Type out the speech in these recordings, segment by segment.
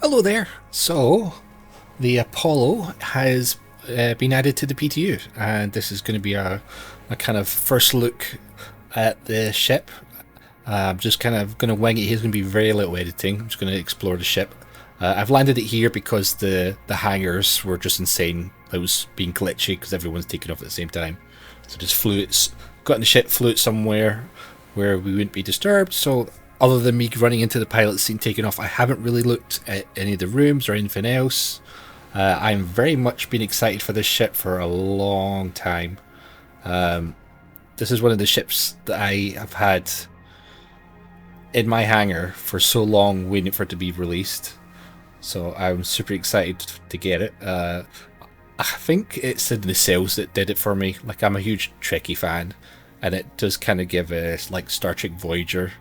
Hello there. So, the Apollo has been added to the PTU, and this is going to be a kind of first look at the ship. I'm just kind of going to wing it. Here's going to be very little editing. I'm just going to explore the ship. I've landed it here because the hangars were just insane. It was being glitchy because everyone's taking off at the same time. So just flew it, got in the ship, flew it somewhere where we wouldn't be disturbed. So other than me running into the pilot scene taking off, I haven't really looked at any of the rooms or anything else. I'm very much been excited for this ship for a long time. This is one of the ships that I have had in my hangar for so long waiting for it to be released. So I'm super excited to get it. I think it's the nacelles that did it for me. Like, I'm a huge Trekkie fan, and it does kind of give us like Star Trek Voyager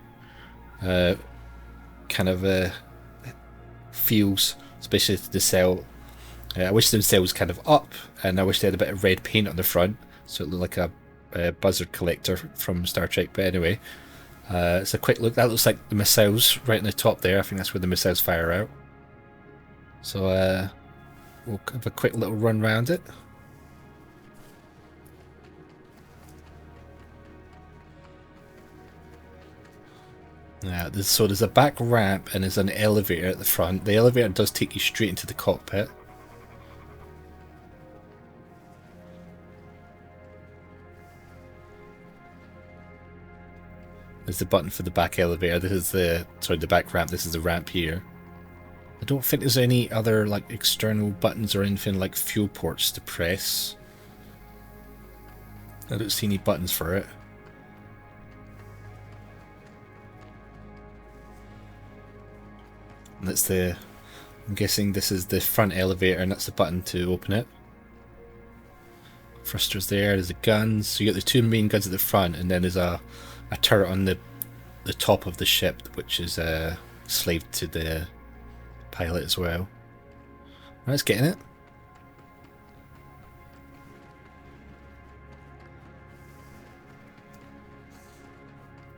kind of feels, especially the nacelle. I wish the nacelle was kind of up, and I wish they had a bit of red paint on the front, so it looked like a buzzard collector from Star Trek. But anyway, it's a quick look. That looks like the missiles right on the top there. I think that's where the missiles fire out. So we'll have a quick little run around it. Yeah, so there's a back ramp and there's an elevator at the front. The elevator does take you straight into the cockpit. There's the button for the back elevator. This is the back ramp. This is the ramp here. I don't think there's any other like external buttons or anything like fuel ports to press. I don't see any buttons for it. And that's I'm guessing this is the front elevator, and that's the button to open it. Thrusters there's the guns. So you got the two main guns at the front, and then there's a turret on the top of the ship, which is slaved to the pilot as well. Right, let's get in it.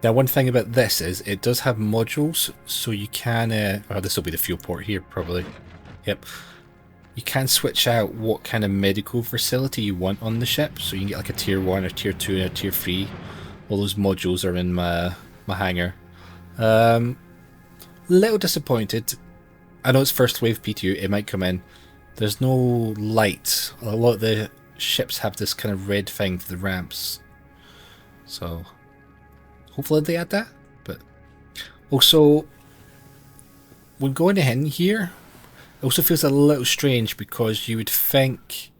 Now, one thing about this is it does have modules, so you can, oh, this will be the fuel port here, probably. Yep. You can switch out what kind of medical facility you want on the ship, so you can get like a tier 1, a tier 2, and a tier 3. All those modules are in my hangar. Little disappointed. I know it's first wave PTU, it might come in. There's no light. A lot of the ships have this kind of red thing for the ramps. So hopefully they add that. But also, when going in here, it also feels a little strange because you would think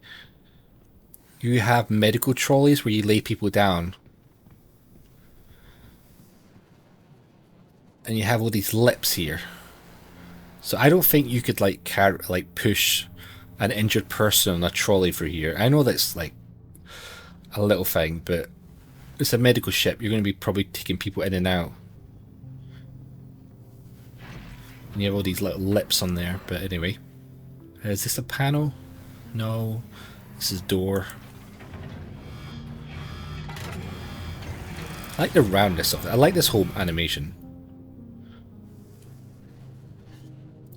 you have medical trolleys where you lay people down. And you have all these lips here. So I don't think you could like push an injured person on a trolley for here. I know that's like a little thing, but it's a medical ship. You're going to be probably taking people in and out. And you have all these little lips on there. But anyway, is this a panel? No, this is a door. I like the roundness of it. I like this whole animation.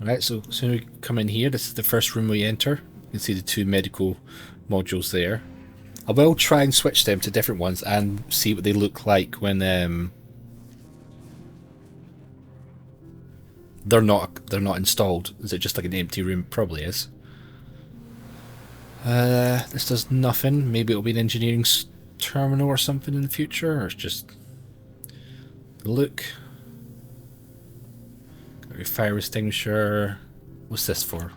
Alright, so as soon as we come in here, this is the first room we enter. You can see the two medical modules there. I will try and switch them to different ones and see what they look like when they're not installed. Is it just like an empty room? It probably is. This does nothing. Maybe it'll be an engineering terminal or something in the future, or it's just look. Your fire extinguisher. What's this for?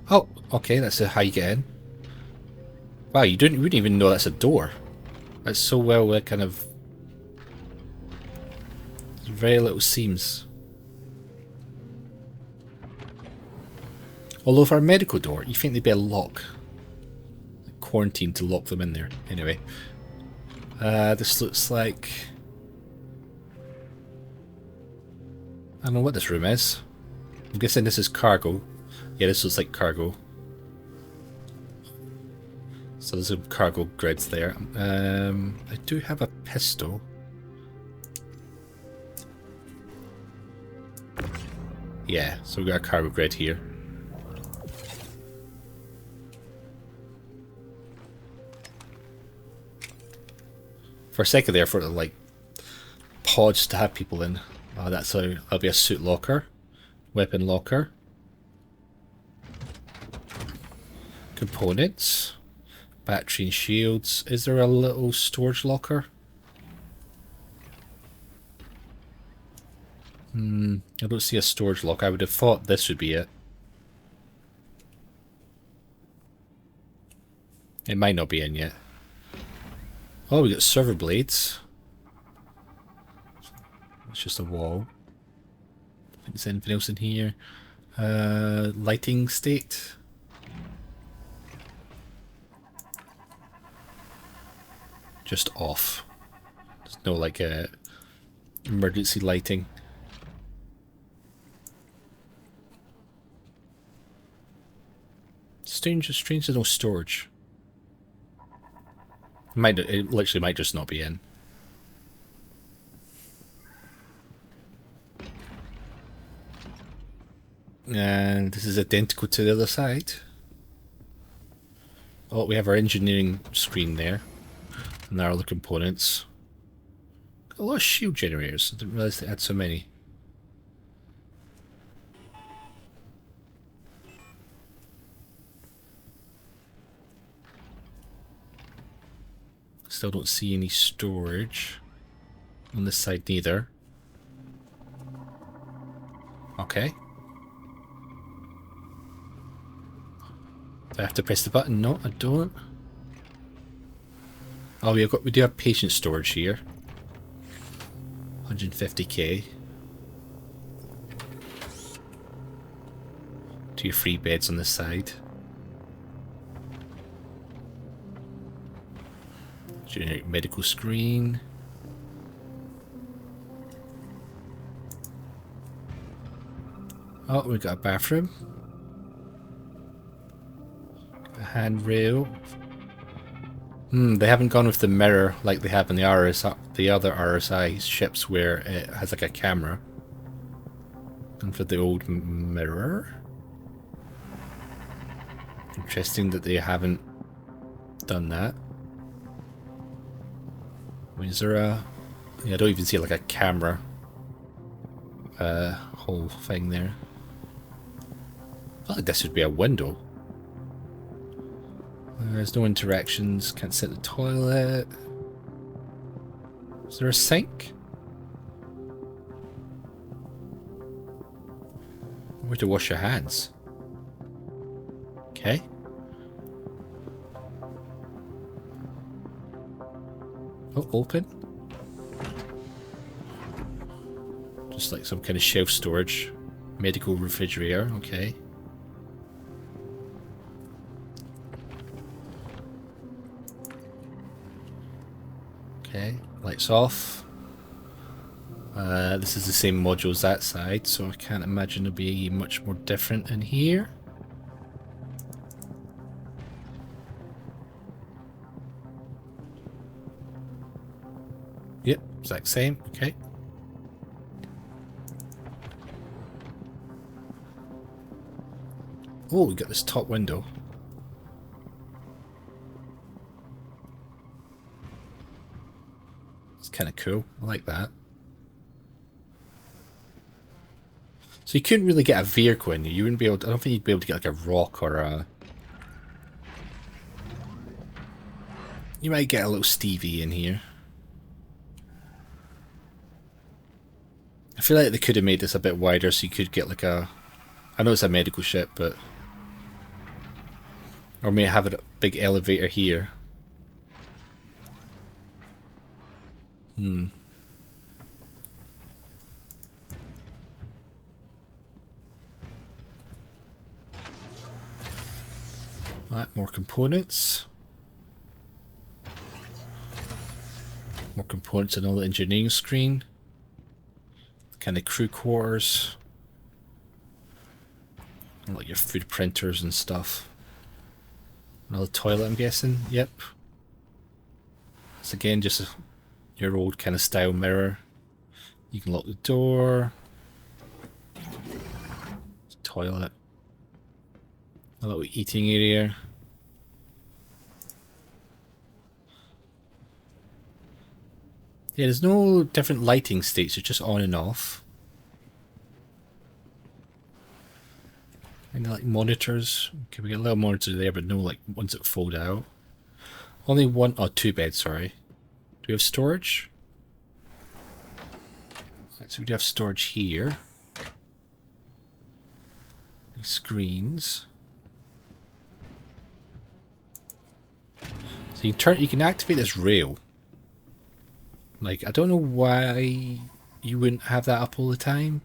Oh, okay, that's how you get in. Wow, you wouldn't even know that's a door. That's so well kind of very little seams. Although for a medical door, you think they'd be a lock, like quarantine to lock them in there. Anyway, this looks like, I don't know what this room is. I'm guessing this is cargo. Yeah, this looks like cargo. So there's some cargo grids there. I do have a pistol. Yeah, so we got a cargo grid here. For a second there, I thought it like pods to have people in. Oh, that'll be a suit locker, weapon locker, components, battery and shields. Is there a little storage locker? I don't see a storage locker. I would have thought this would be it. It might not be in yet. Oh, we got server blades. It's just a wall. I think there's anything else in here. Lighting state. Just off. There's no like emergency lighting. Strange there's no storage. It literally might just not be in. And this is identical to the other side. Oh, we have our engineering screen there. And our other components. Got a lot of shield generators. I didn't realise they had so many. Still don't see any storage on this side neither. Okay. Do I have to press the button? No, I don't. Oh, we do have patient storage here. 150k. 2 free beds on this side. Generic medical screen. Oh, we got a bathroom. A handrail. They haven't gone with the mirror like they have in the other RSI ships where it has like a camera. And for the old mirror. Interesting that they haven't done that. I mean, is there a... Yeah, I don't even see like a camera whole thing there. I feel like this would be a window. There's no interactions, can't sit in the toilet. Is there a sink? Where to wash your hands? Okay. Oh, open. Just like some kind of shelf storage. Medical refrigerator, okay. Okay, lights off. This is the same module as that side, so I can't imagine it'll be much more different in here. Yep, exact same, okay. Oh, we got this top window. It's kind of cool, I like that. So you couldn't really get a vehicle in here. You wouldn't be able to, I don't think you'd be able to get like a rock or a... You might get a little Stevie in here. I feel like they could have made this a bit wider so you could get like a... I know it's a medical ship, but... Or may have a big elevator here. Right, more components. More components on all the engineering screen. Kind of crew quarters. Like your food printers and stuff. Another toilet, I'm guessing. Yep. It's again just your old kind of style mirror. You can lock the door. toilet. A little eating area. Yeah, there's no different lighting states, it's just on and off. And like monitors. Okay, we got a little monitor there, but no like ones that fold out. Only one, oh, two beds, sorry. Do we have storage? Right, so we do have storage here. Screens. So you can activate this rail. Like, I don't know why you wouldn't have that up all the time.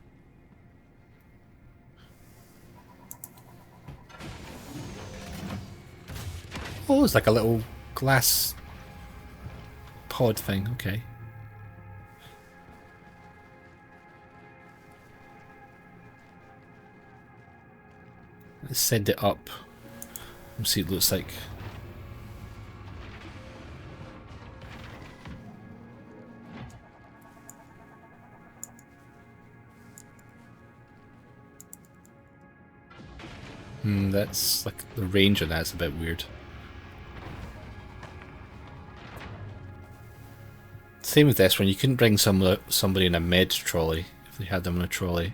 Oh, it's like a little glass pod thing, okay. Let's send it up and see what it looks like. That's like the range on that's a bit weird. Same with this one, you couldn't bring somebody in a med trolley if they had them in a trolley.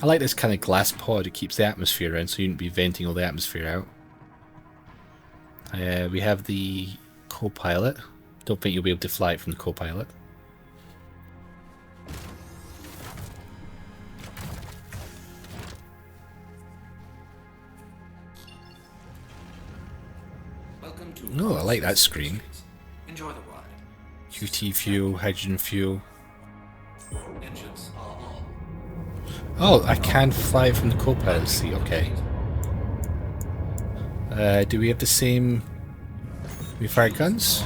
I like this kind of glass pod, it keeps the atmosphere in so you wouldn't be venting all the atmosphere out. We have the co-pilot. Don't think you'll be able to fly it from the co-pilot. Oh, I like that screen. Enjoy the ride. QT fuel, hydrogen fuel. Engines are on. Oh, I can fly it from the co-pilot seat, okay. Do we have the same... We fire guns?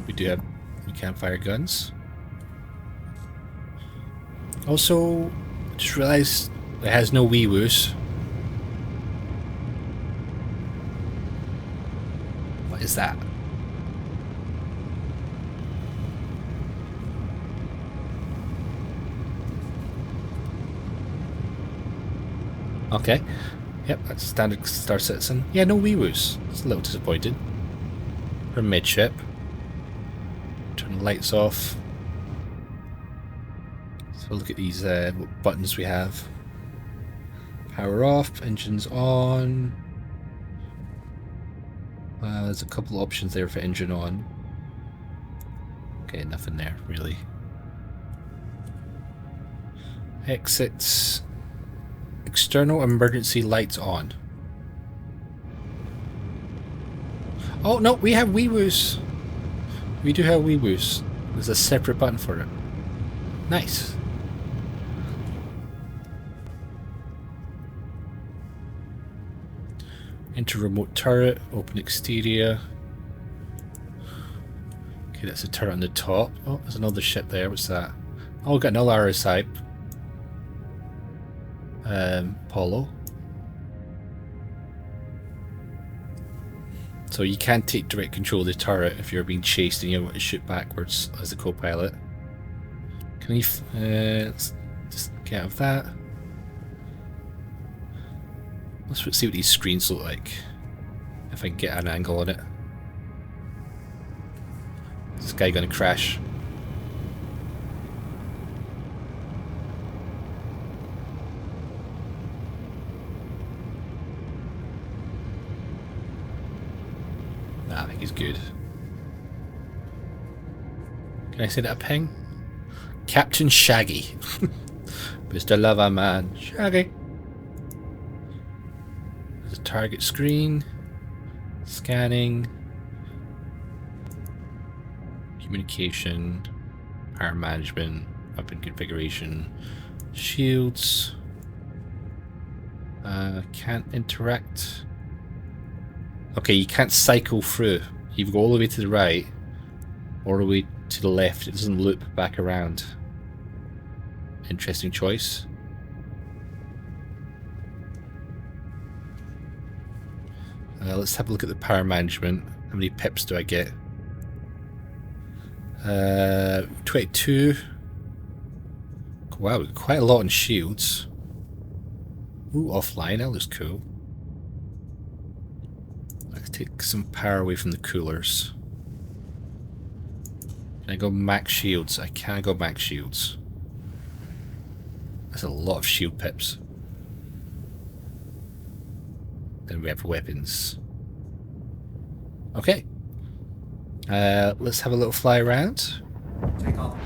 We do have... We can fire guns. Also, just realised it has no wee-woos. What is that? Okay. Yep, that's standard Star Citizen. Yeah, no wee-woos. It's a little disappointed. We're midship. Turn the lights off. So look at these what buttons we have. Power off, engines on. There's a couple options there for engine on. Okay, nothing there, really. Exits. External emergency lights on. Oh, no, we have wee-woos. We do have wee-woos. There's a separate button for it. Nice. Enter remote turret, open exterior. Okay, that's a turret on the top. Oh, there's another ship there. What's that? Oh, we've got another RSI Apollo. So you can't take direct control of the turret if you're being chased and you want to shoot backwards as the co-pilot. Can we let's just get out of that. Let's see what these screens look like. If I can get an angle on it. Is this guy gonna crash? Nah, I think he's good. Can I say that a ping? Captain Shaggy. Mr. Lover Man. Shaggy. There's a target screen. Scanning. Communication. Power management. Weapon configuration. Shields. Can't interact. Okay, you can't cycle through. You go all the way to the right, or all the way to the left. It doesn't loop back around. Interesting choice. Let's have a look at the power management. How many pips do I get? 22. Wow, we've got quite a lot on shields. Ooh, offline, that looks cool. I can take some power away from the coolers. Can I go max shields? I can't go max shields. That's a lot of shield pips. Then we have weapons. Okay. Let's have a little fly around. Take off.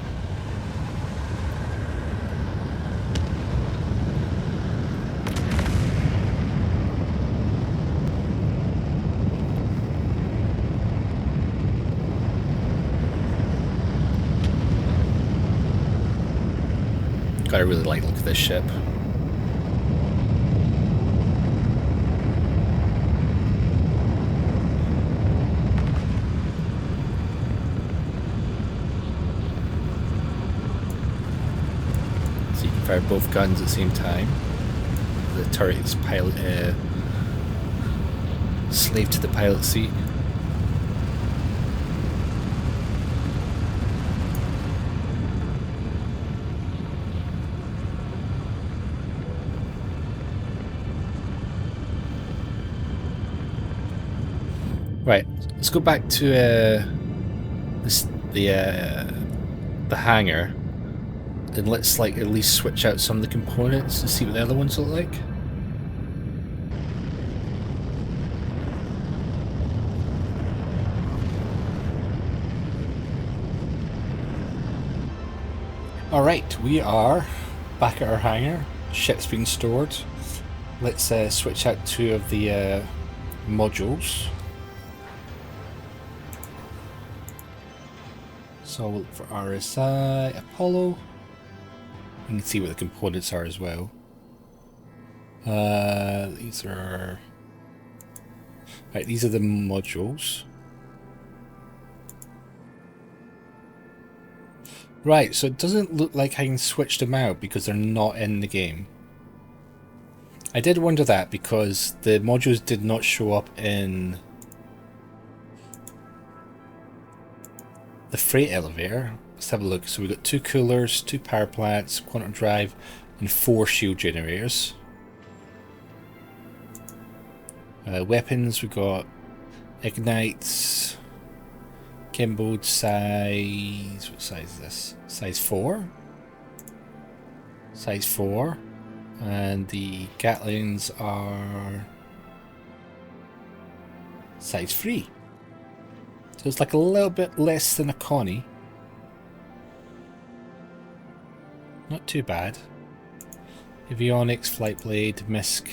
God, I really like the look of this ship. So you can fire both guns at the same time. The turret is pilot, slave to the pilot seat. Right, let's go back to the hangar, and let's like at least switch out some of the components and see what the other ones look like. Alright, we are back at our hangar. Ship's been stored. Let's switch out two of the modules. So I'll look for RSI Apollo. You can see what the components are as well. These are... Right, these are the modules. Right, so it doesn't look like I can switch them out because they're not in the game. I did wonder that because the modules did not show up in the freight elevator. Let's have a look. So we've got 2 coolers, 2 power plants, quantum drive, and 4 shield generators. Weapons, we've got ignites, Kimbo size, what size is this? Size 4? Size 4. And the Gatlings are size 3. So it's like a little bit less than a Connie. Not too bad. Avionics, flight blade, misc.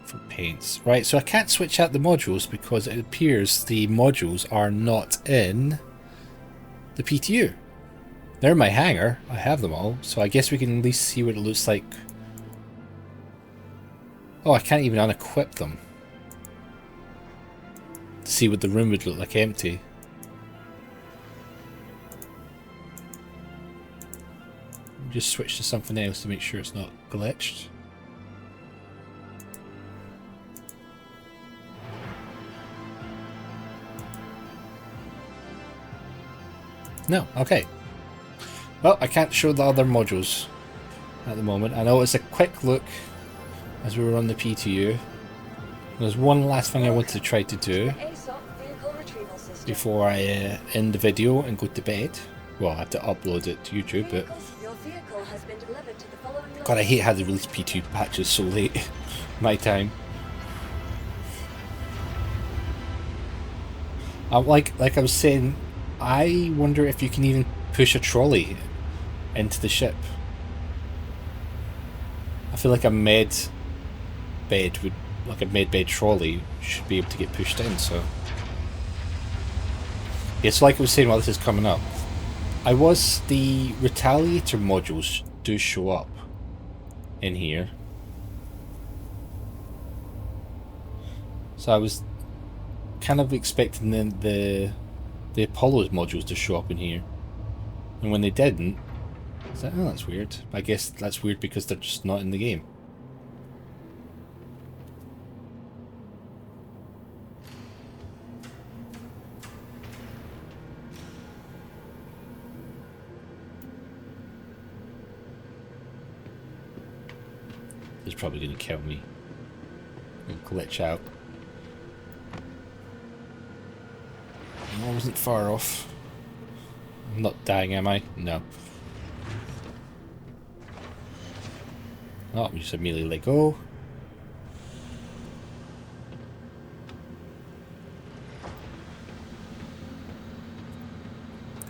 For paints. Right, so I can't switch out the modules because it appears the modules are not in the PTU. They're in my hangar. I have them all, so I guess we can at least see what it looks like. Oh, I can't even unequip them. To see what the room would look like empty. Just switch to something else to make sure it's not glitched. No, okay. Well, I can't show the other modules at the moment. I know it's a quick look as we were on the PTU. There's one last thing I want to try to do before I end the video and go to bed. Well, I have to upload it to YouTube, but God, I hate how they release P2 patches so late. My time. Like I was saying, I wonder if you can even push a trolley into the ship. I feel like a med bed would, like a med bed trolley, should be able to get pushed in. So yeah, so like I was saying while this is coming up, the retaliator modules do show up in here. So I was kind of expecting the Apollo's modules to show up in here, and when they didn't, I was like, oh, that's weird. I guess that's weird because they're just not in the game. is probably going to kill me. It'll glitch out. I wasn't far off. I'm not dying, am I? No. Oh, we just immediately let go.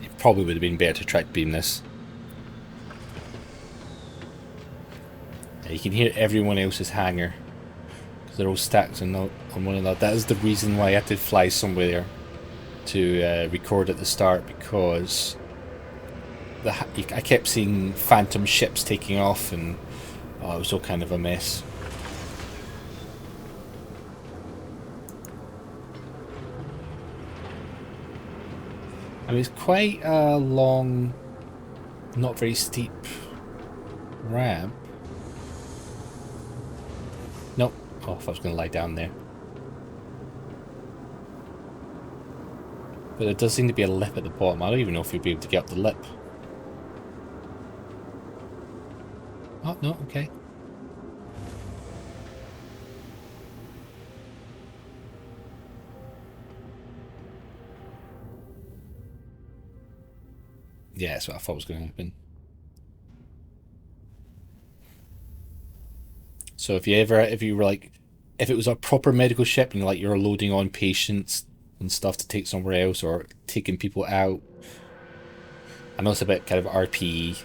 It probably would have been better to track beam this. You can hear everyone else's hangar because they're all stacked on one another. That is the reason why I had to fly somewhere to record at the start, because I kept seeing phantom ships taking off, and it was all kind of a mess. I mean, it's quite a long, not very steep ramp. Nope. Oh, I thought I was going to lie down there. But there does seem to be a lip at the bottom. I don't even know if you'll be able to get up the lip. Oh, no, okay. Yeah, that's what I thought was going to happen. So if you were like, if it was a proper medical ship and like you're loading on patients and stuff to take somewhere else, or taking people out, I know it's a bit kind of RPE,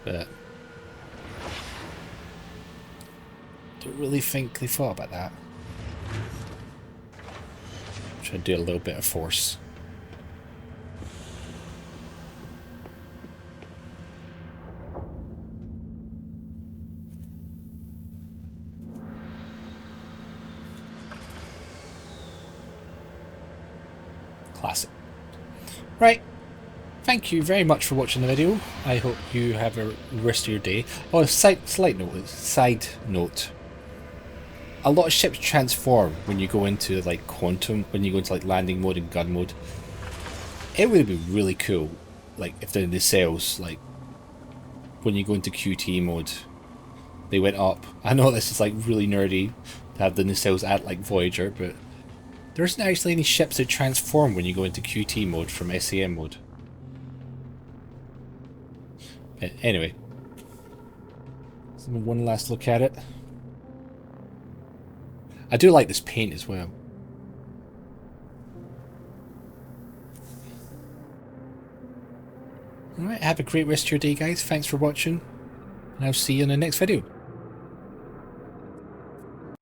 but I don't really think they thought about that. Try to do a little bit of force. Classic. Right. Thank you very much for watching the video. I hope you have a rest of your day. Oh, side note. A lot of ships transform when you go into like quantum, when you go into like landing mode and gun mode. It would be really cool, like if the nacelles, like when you go into QT mode, they went up. I know this is like really nerdy to have the nacelles at like Voyager, but there isn't actually any ships that transform when you go into QT mode from SAM mode. But anyway, let's have one last look at it. I do like this paint as well. Alright, have a great rest of your day, guys. Thanks for watching, and I'll see you in the next video.